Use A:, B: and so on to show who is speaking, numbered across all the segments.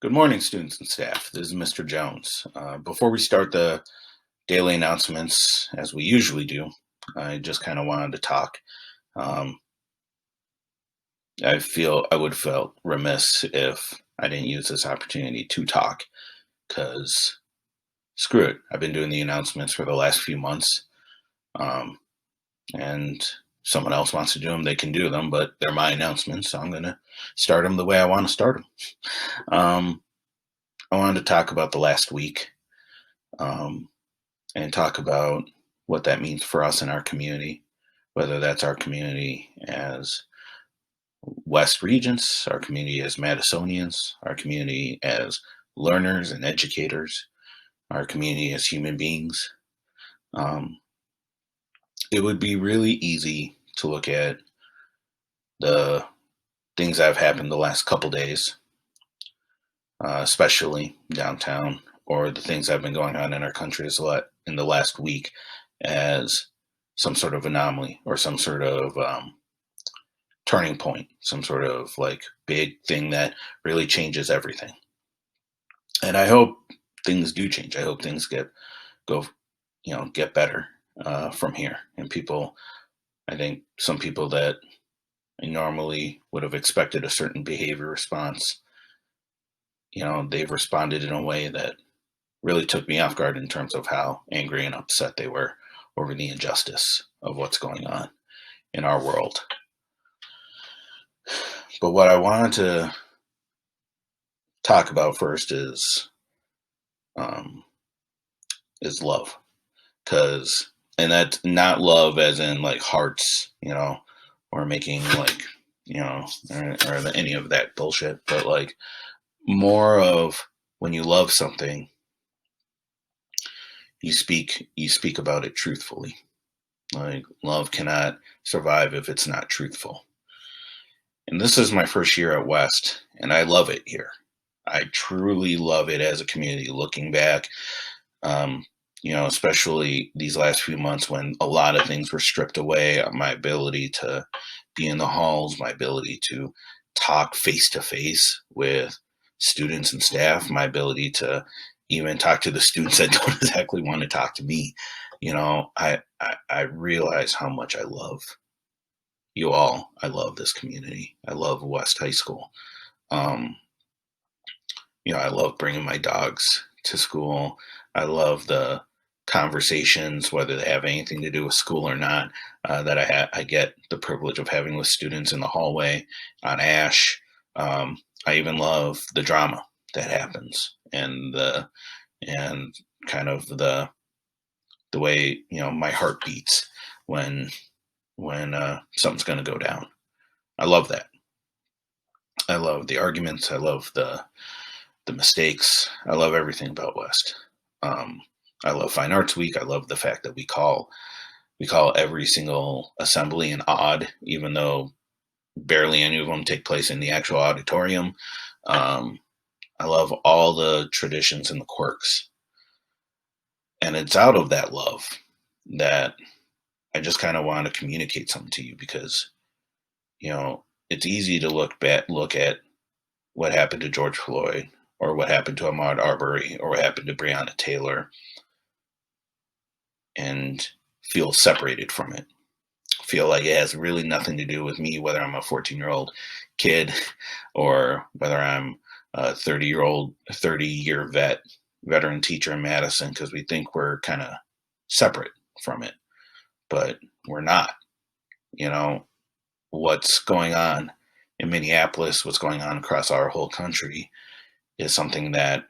A: Good morning, students and staff. This is Mr. Jones. Before we start the daily announcements, as we usually do, I just kind of wanted to talk. Um, I feel I would have felt remiss if I didn't use this opportunity to talk, because screw it. I've been doing the announcements for the last few months, um, and someone else wants to do them, they can do them, but they're my announcements, so I'm going to start them the way I want to start them. Um, I wanted to talk about the last week. Um, and talk about what that means for us in our community, whether that's our community as West Regents, our community as Madisonians, our community as learners and educators, our community as human beings. Um, it would be really easy to look at the things that have happened the last couple days, especially downtown, or the things that have been going on in our country in the last week as some sort of anomaly or some sort of turning point, some sort of like big thing that really changes everything. And I hope things do change. I hope things go, get better from here. And people, I think some people that normally would have expected a certain behavior response, they've responded in a way that really took me off guard in terms of how angry and upset they were over the injustice of what's going on in our world. But what I wanted to talk about first um, is love, because and that's not love as in like hearts, or making like or any of that bullshit, but like more of when you love something, you speak about it truthfully. Like love cannot survive if it's not truthful. And this is my first year at West, and I love it here. I truly love it as a community. Looking back, um, especially these last few months when a lot of things were stripped away, my ability to be in the halls, my ability to talk face to face with students and staff, my ability to even talk to the students that don't exactly want to talk to me. I realize how much I love you all. I love this community. I love West High School. Um, I love bringing my dogs to school. I love the conversations, whether they have anything to do with school or not, that I get the privilege of having with students in the hallway on Ash. I even love the drama that happens and kind of the way my heart beats when something's going to go down. I love that. I love the arguments. I love the mistakes. I love everything about West. Um, I love Fine Arts Week. I love the fact that we call every single assembly an odd, even though barely any of them take place in the actual auditorium. Um, I love all the traditions and the quirks, and it's out of that love that I just kind of want to communicate something to you, because it's easy to look at what happened to George Floyd, or what happened to Ahmaud Arbery, or what happened to Breonna Taylor, and feel separated from it. Feel like it has really nothing to do with me, whether I'm a 14-year-old kid or whether I'm a 30-year veteran teacher in Madison, because we think we're kind of separate from it, but we're not. You know, what's going on in Minneapolis, what's going on across our whole country is something that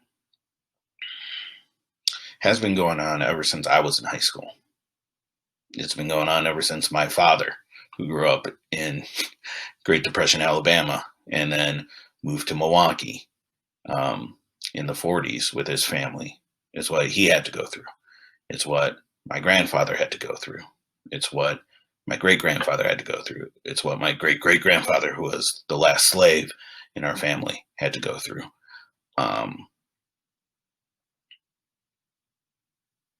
A: has been going on ever since I was in high school. It's been going on ever since my father, who grew up in Great Depression, Alabama, and then moved to Milwaukee um, in the 40s with his family. It's what he had to go through. It's what my grandfather had to go through. It's what my great grandfather had to go through. It's what my great great grandfather, who was the last slave in our family, had to go through. Um,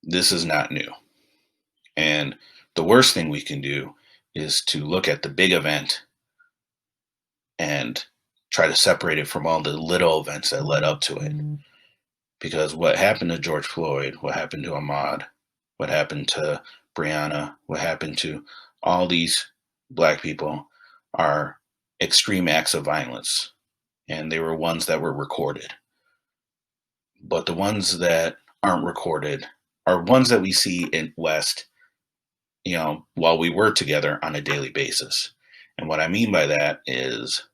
A: this is not new. And the worst thing we can do is to look at the big event and try to separate it from all the little events that led up to it. Because what happened to George Floyd, what happened to Ahmaud, what happened to Breonna, what happened to all these Black people are extreme acts of violence. And they were ones that were recorded. But the ones that aren't recorded are ones that we see in West, while we were together on a daily basis. And what I mean by that is,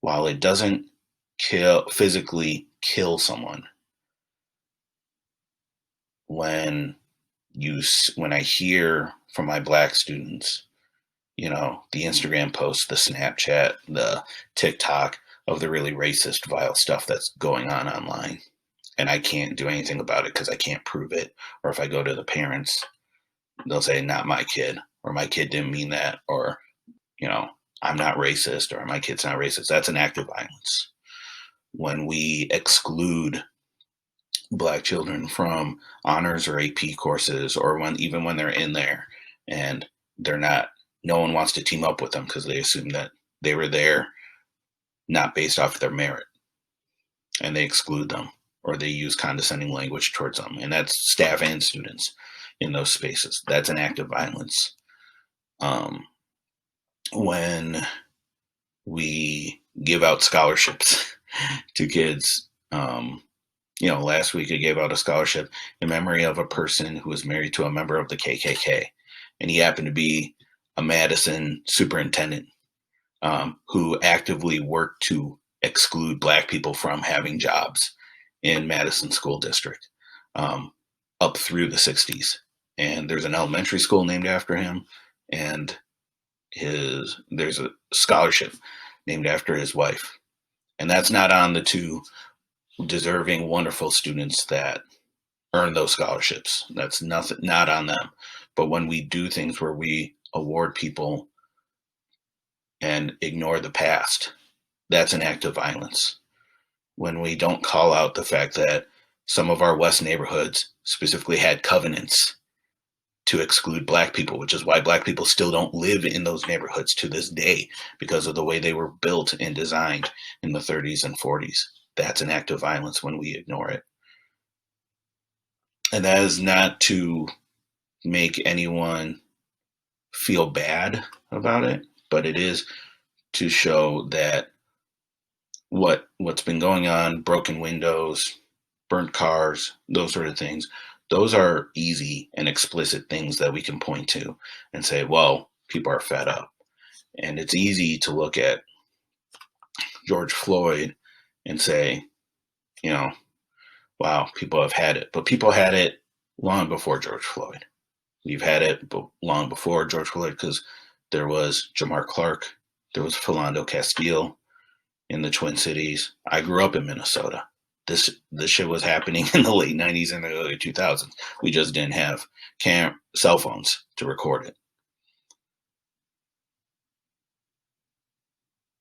A: while it doesn't physically kill someone, when I hear from my Black students, the Instagram posts, the Snapchat, the TikTok of the really racist, vile stuff that's going on online, and I can't do anything about it because I can't prove it. Or if I go to the parents, they'll say, not my kid, or my kid didn't mean that, or, I'm not racist, or my kid's not racist. That's an act of violence. When we exclude Black children from honors or AP courses, or even when they're in there and they're not, no one wants to team up with them because they assume that they were there not based off of their merit, and they exclude them, or they use condescending language towards them. And that's staff and students in those spaces. That's an act of violence. When we give out scholarships to kids, last week I gave out a scholarship in memory of a person who was married to a member of the KKK, and he happened to be a Madison superintendent who actively worked to exclude Black people from having jobs in Madison School District up through the 60s. And there's an elementary school named after him, and there's a scholarship named after his wife. And that's not on the two deserving, wonderful students that earn those scholarships. That's not on them. But when we do things where we award people and ignore the past, that's an act of violence. When we don't call out the fact that some of our West neighborhoods specifically had covenants to exclude Black people, which is why Black people still don't live in those neighborhoods to this day, because of the way they were built and designed in the 30s and 40s. That's an act of violence when we ignore it. And that is not to make anyone feel bad about it, but it is to show that what's been going on, broken windows, burnt cars, those sort of things, those are easy and explicit things that we can point to and say, well, people are fed up. And it's easy to look at George Floyd and say, wow, people have had it. But people had it long before George Floyd. We've had it long before George Floyd, because there was Jamar Clark, there was Philando Castile in the Twin Cities. I grew up in Minnesota. This shit was happening in the late 90s and the early 2000s. We just didn't have cell phones to record it.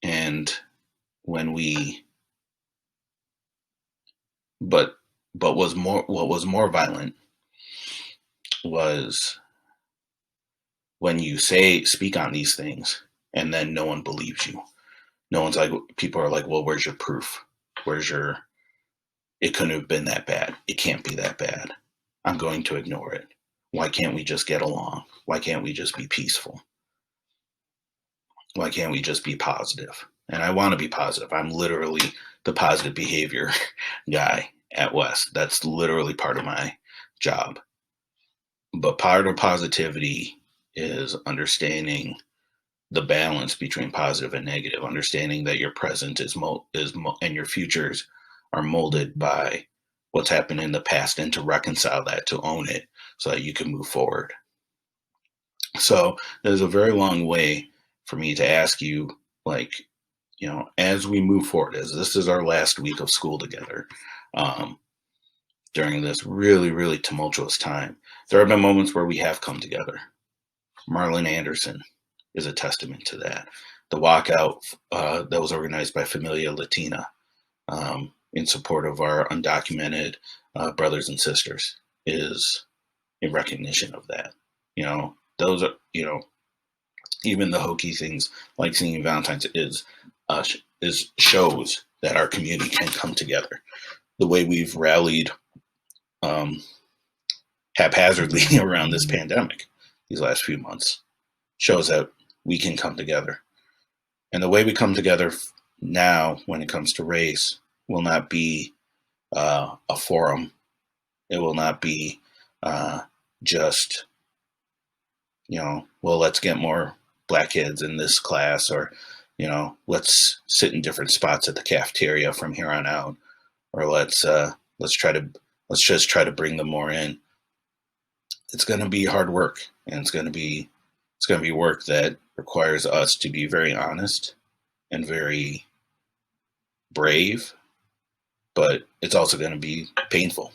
A: And when what was more violent was when you speak on these things and then no one believes you. No one's like, people are like, well, where's your proof? It couldn't have been that bad. It can't be that bad. I'm going to ignore it. Why can't we just get along? Why can't we just be peaceful? Why can't we just be positive? And I want to be positive. I'm literally the positive behavior guy at West. That's literally part of my job. But part of positivity is understanding the balance between positive and negative, understanding that your present and your futures are molded by what's happened in the past, and to reconcile that, to own it, so that you can move forward. So there's a very long way for me to ask you, as we move forward, as this is our last week of school together, during this really, really tumultuous time, there have been moments where we have come together. Marlon Anderson is a testament to that. The walkout that was organized by Familia Latina in support of our undocumented brothers and sisters is in recognition of that. Those are, even the hokey things like singing Valentine's is shows that our community can come together. The way we've rallied haphazardly around this pandemic these last few months shows that we can come together. And the way we come together now when it comes to race will not be a forum. It will not be just, well, let's get more black kids in this class, or, let's sit in different spots at the cafeteria from here on out, or let's just try to bring them more in. It's going to be hard work, and it's going to be work that requires us to be very honest and very brave, but it's also going to be painful,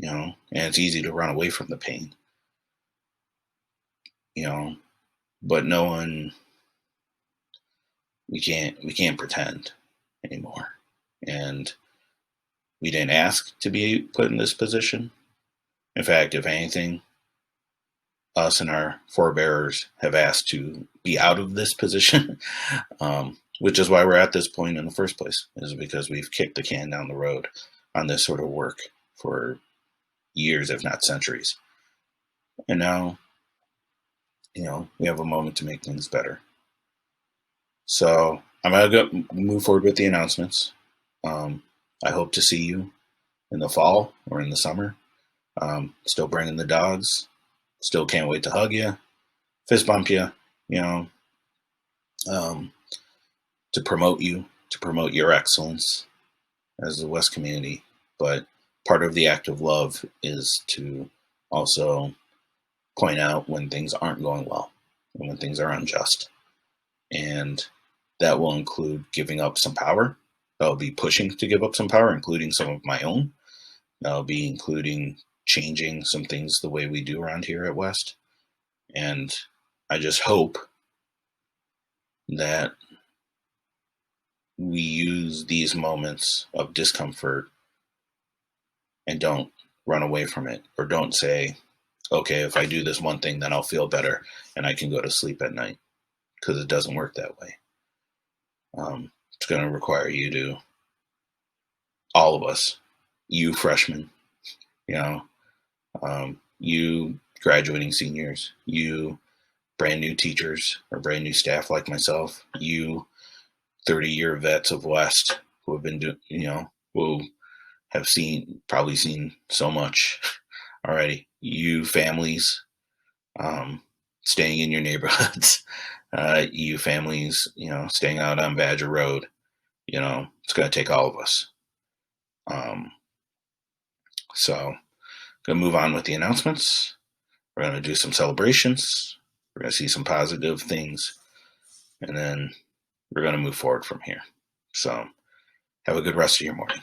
A: and it's easy to run away from the pain, but we can't pretend anymore. And we didn't ask to be put in this position. In fact, if anything, us and our forebearers have asked to be out of this position, which is why we're at this point in the first place, is because we've kicked the can down the road on this sort of work for years, if not centuries. And now, we have a moment to make things better. So I'm going to move forward with the announcements. I hope to see you in the fall or in the summer. Still bringing the dogs. Still can't wait to hug you, fist bump you, to promote you, to promote your excellence as the West community. But part of the act of love is to also point out when things aren't going well and when things are unjust. And that will include giving up some power. That'll be pushing to give up some power, including some of my own. That'll be including changing some things the way we do around here at West. And I just hope that we use these moments of discomfort and don't run away from it, or don't say, okay, if I do this one thing, then I'll feel better and I can go to sleep at night, because it doesn't work that way. It's going to require you to, all of us, you freshmen, you graduating seniors, you brand new teachers or brand new staff like myself, you 30-year vets of West who have been who have probably seen so much already, you families staying in your neighborhoods, you families, staying out on Badger Road, it's going to take all of us. So going to move on with the announcements. We're going to do some celebrations. We're going to see some positive things, and then we're going to move forward from here. So have a good rest of your morning.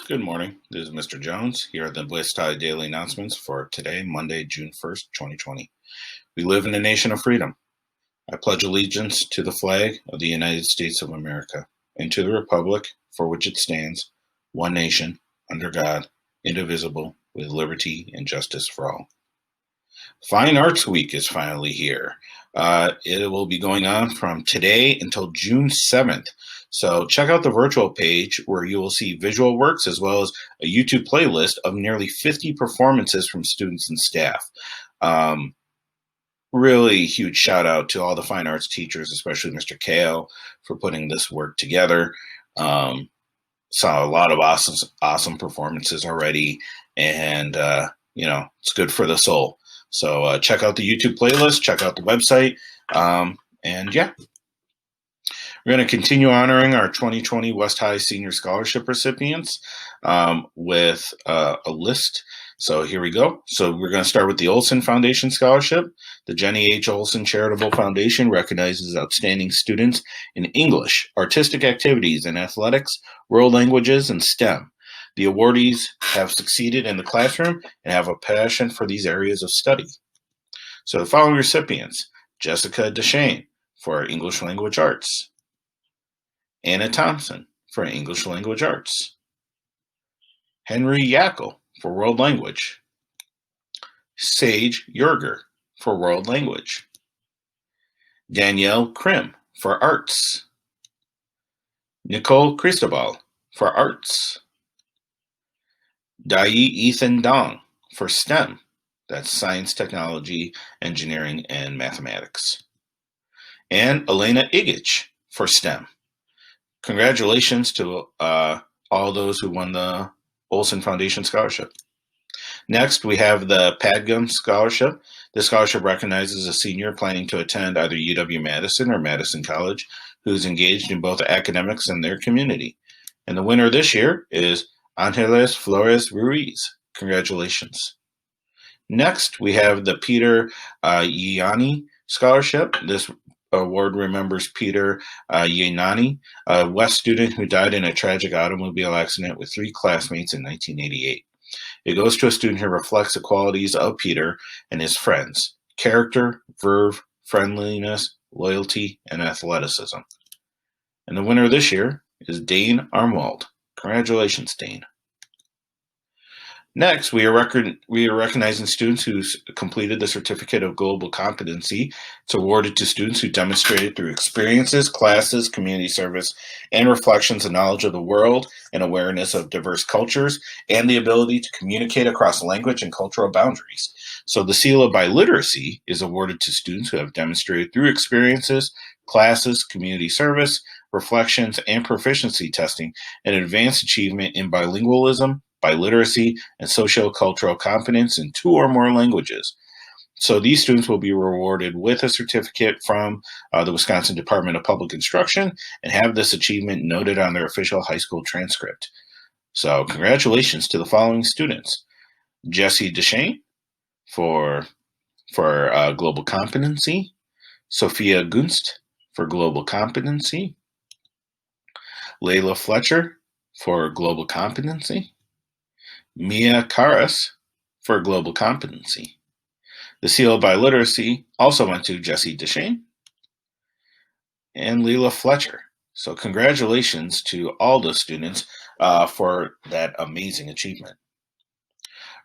A: Good morning. This is Mr. Jones here at the West High Daily Announcements for today, Monday, June 1st, 2020. We live in a nation of freedom. I pledge allegiance to the flag of the United States of America and to the republic for which it stands, one nation, under God, indivisible, with liberty and justice for all. Fine Arts Week is finally here. It will be going on from today until June 7th. So check out the virtual page where you will see visual works as well as a YouTube playlist of nearly 50 performances from students and staff. Really huge shout out to all the fine arts teachers, especially Mr. Kale, for putting this work together. Saw a lot of awesome performances already, and it's good for the soul. So check out the YouTube playlist, check out the website, and yeah. We're going to continue honoring our 2020 West High Senior Scholarship recipients with a list. So here we go. So we're going to start with the Olson Foundation Scholarship. The Jenny H. Olson Charitable Foundation recognizes outstanding students in English, artistic activities, and athletics, world languages, and STEM. The awardees have succeeded in the classroom and have a passion for these areas of study. So the following recipients: Jessica Deshane for English Language Arts, Anna Thompson for English Language Arts, Henry Yackel for World Language, Sage Yerger for World Language, Danielle Krim for arts. Nicole Cristobal for arts. Dai Ethan Dong for STEM. That's science, technology, engineering, and mathematics. And Elena Igich for STEM. Congratulations to all those who won the Olson Foundation Scholarship. Next, we have the Padgham Scholarship. This scholarship recognizes a senior planning to attend either UW-Madison or Madison College who is engaged in both academics and their community. And the winner this year is Angeles Flores Ruiz. Congratulations. Next, we have the Peter Yiani Scholarship. This award remembers Peter Yiani, a West student who died in a tragic automobile accident with 3 classmates in 1988. It goes to a student who reflects the qualities of Peter and his friends: character, verve, friendliness, loyalty, and athleticism. And the winner this year is Dane Armwald. Congratulations, Dane. Next, we are recognizing students who completed the Certificate of Global Competency. It's awarded to students who demonstrated through experiences, classes, community service, and reflections of knowledge of the world and awareness of diverse cultures and the ability to communicate across language and cultural boundaries. So the Seal of Biliteracy is awarded to students who have demonstrated through experiences, classes, community service, reflections, and proficiency testing an advanced achievement in bilingualism, biliteracy, and socio-cultural competence in 2 or more languages. So these students will be rewarded with a certificate from the Wisconsin Department of Public Instruction and have this achievement noted on their official high school transcript. So congratulations to the following students: Jesse Deshane for Global Competency, Sophia Gunst for Global Competency, Layla Fletcher for Global Competency, Mia Karas for Global Competency. The Seal of Biliteracy also went to Jesse Deshane and Leila Fletcher. So congratulations to all those students for that amazing achievement.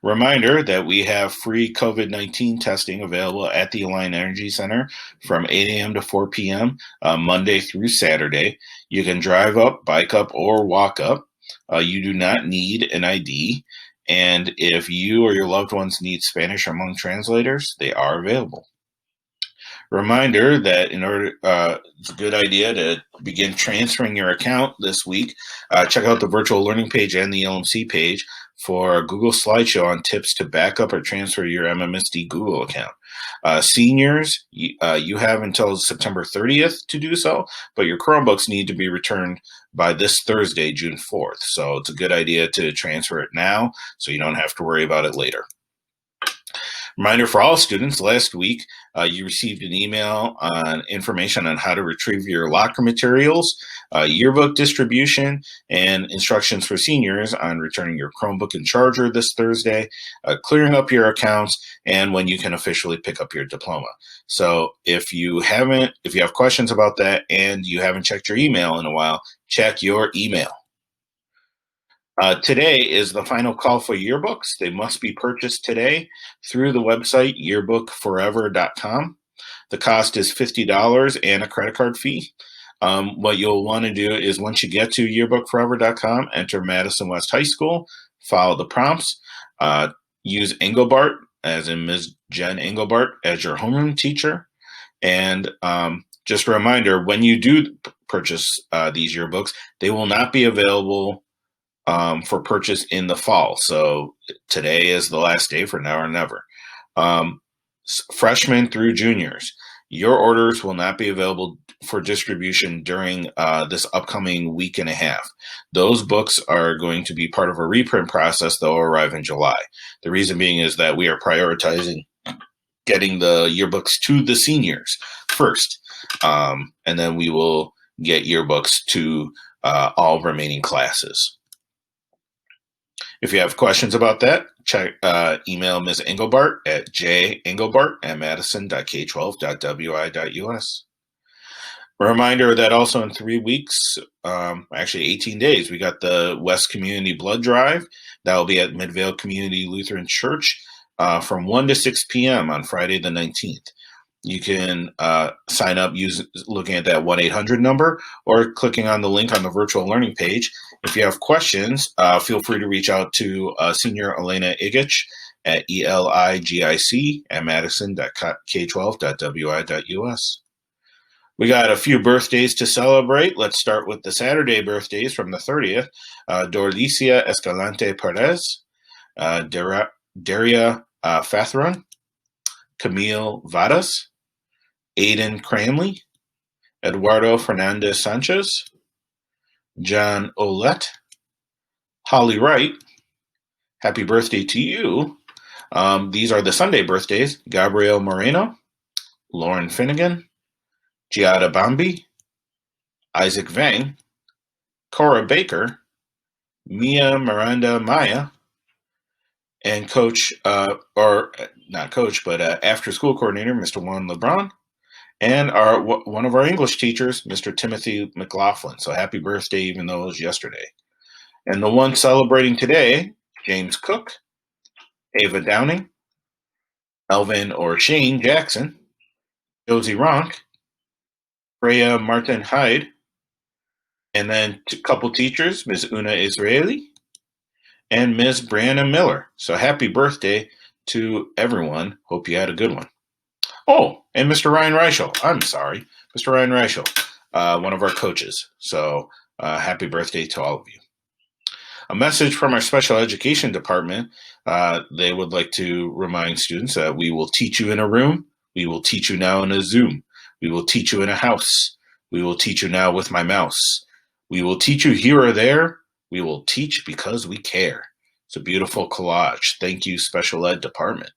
A: Reminder that we have free COVID-19 testing available at the Alliant Energy Center from 8 a.m. to 4 p.m. Monday through Saturday. You can drive up, bike up, or walk up. You do not need an ID. And if you or your loved ones need Spanish or Hmong translators, they are available. Reminder that it's a good idea to begin transferring your account this week. Check out the virtual learning page and the LMC page for a Google slideshow on tips to back up or transfer your MMSD Google account. Seniors, you have until September 30th to do so, but your Chromebooks need to be returned by this Thursday, June 4th. So it's a good idea to transfer it now so you don't have to worry about it later. Reminder for all students, last week you received an email on information on how to retrieve your locker materials, yearbook distribution, and instructions for seniors on returning your Chromebook and charger this Thursday, clearing up your accounts, and when you can officially pick up your diploma. So if you have questions about that and you haven't checked your email in a while, check your email. Today is the final call for yearbooks. They must be purchased today through the website yearbookforever.com. The cost is $50 and a credit card fee. What you'll want to do is once you get to yearbookforever.com, enter Madison West High School, follow the prompts, use Engelbart, as in Ms. Jen Engelbart, as your homeroom teacher. And just a reminder, when you do purchase these yearbooks, they will not be available for purchase in the fall. So today is the last day for now or never. Freshmen through juniors, your orders will not be available for distribution during this upcoming week and a half. Those books are going to be part of a reprint process that will arrive in July. The reason being is that we are prioritizing getting the yearbooks to the seniors first, and then we will get yearbooks to all remaining classes. If you have questions about that, email Ms. Engelbart at jengelbart@madison.k12.wi.us. A reminder that also in 3 weeks, actually 18 days, we got the West Community Blood Drive. That will be at Midvale Community Lutheran Church from 1 to 6 p.m. on Friday the 19th. You can sign up looking at that 1-800 number or clicking on the link on the virtual learning page. If you have questions, feel free to reach out to Senior Elena Igich at eligic@madison.k12.wi.us. We got a few birthdays to celebrate. Let's start with the Saturday birthdays from the 30th. Dorlicia Escalante Perez, Daria Fathron, Camille Vadas, Aidan Cranley, Eduardo Fernandez Sanchez, John Olette, Holly Wright. Happy birthday to you. These are the Sunday birthdays. Gabrielle Moreno, Lauren Finnegan, Giada Bambi, Isaac Vang, Cora Baker, Mia Miranda Maya, and coach, or not coach, but after school coordinator, Mr. Juan LeBron, and one of our English teachers, Mr. Timothy McLaughlin. So happy birthday, even though it was yesterday. And the one celebrating today, James Cook, Ava Downing, Elvin or Shane Jackson, Josie Ronk, Freya Martin Hyde, and then a couple teachers, Ms. Una Israeli and Ms. Brianna Miller. So happy birthday to everyone. Hope you had a good one. Oh, and Mr. Ryan Reichel. I'm sorry. Mr. Ryan Reichel, one of our coaches. So happy birthday to all of you. A message from our special education department. They would like to remind students that we will teach you in a room. We will teach you now in a Zoom. We will teach you in a house. We will teach you now with my mouse. We will teach you here or there. We will teach because we care. It's a beautiful collage. Thank you, special ed department.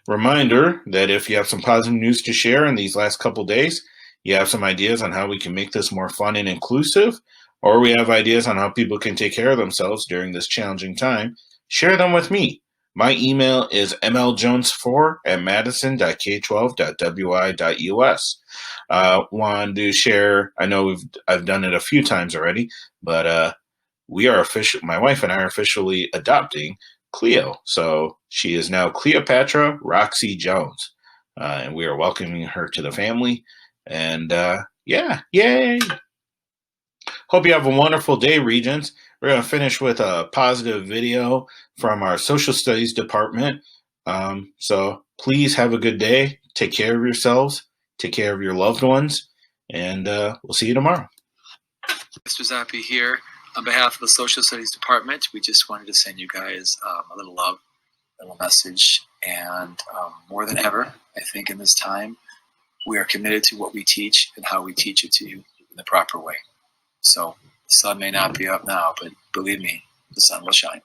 A: Reminder that if you have some positive news to share in these last couple days, you have some ideas on how we can make this more fun and inclusive, or we have ideas on how people can take care of themselves during this challenging time, share them with me. My email is mljones4@madison.k12.wi.us. Wanted to share, I know I've done it a few times already, but we are my wife and I are officially adopting Cleo. So she is now Cleopatra Roxy Jones. And we are welcoming her to the family. And yeah, yay. Hope you have a wonderful day, Regents. We're going to finish with a positive video from our social studies department. So please have a good day. Take care of yourselves. Take care of your loved ones. And we'll see you tomorrow.
B: Mr. Zappi here. On behalf of the Social Studies Department, we just wanted to send you guys a little love, a little message. And more than ever, I think in this time, we are committed to what we teach and how we teach it to you in the proper way. So the sun may not be up now, but believe me, the sun will shine.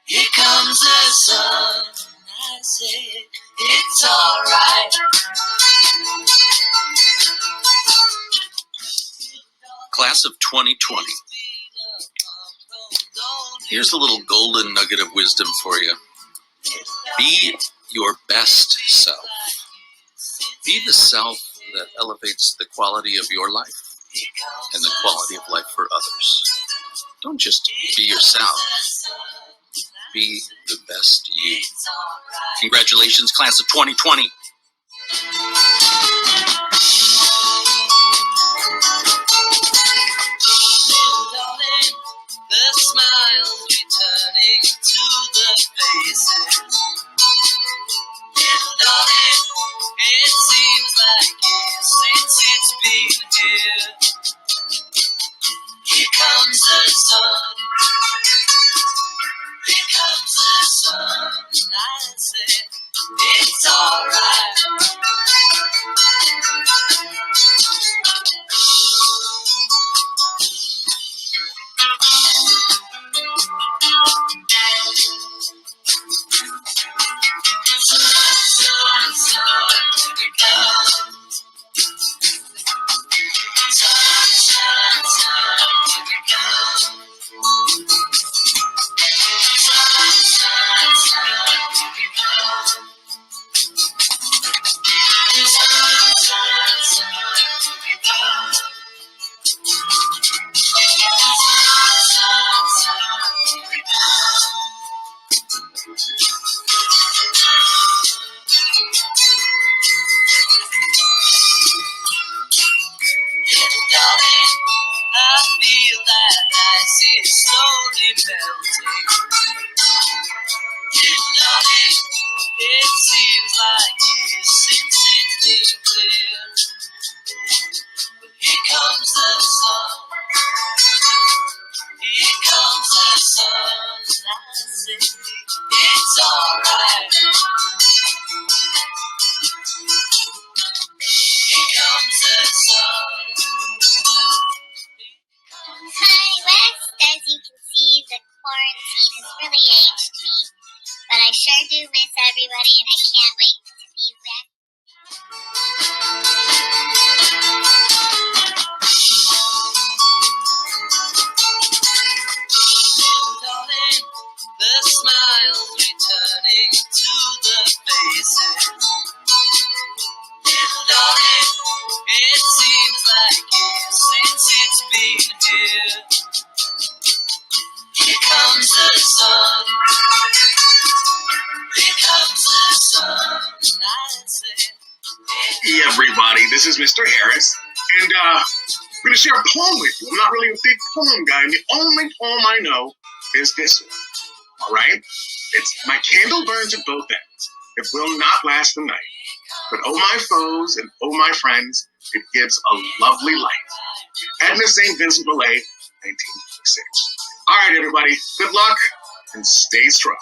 B: Here comes the sun, I say it's alright. Class of 2020. Here's a little golden nugget of wisdom for you. Be your best self. Be the self that elevates the quality of your life and the quality of life for others. Don't just be yourself. Be the best you. Congratulations, class of 2020. The smiles returning to the faces. And darling, it seems like years since it's been here. Here comes the sun. Here comes the sun. I say it's alright. like years since it's been clear. Here comes the sun. Here comes the sun. I say it's alright. Here comes the sun.
C: Hi, West. As you can see, the quarantine has really aged me. But I sure do miss everybody, and I can't wait to be back.
B: Darling, the smiles returning to the faces. And darling, it seems like years since it's been here. Here comes the sun. Here comes the sun. I say,
D: Hey everybody, this is Mr. Harris, and I'm going to share a poem with you. I'm not really a big poem guy, and the only poem I know is this one, alright? It's "My candle burns at both ends. It will not last the night. But oh my foes and oh my friends, it gives a lovely light." Edna St. Vincent Millay, 1956. Alright everybody, good luck, and stay strong.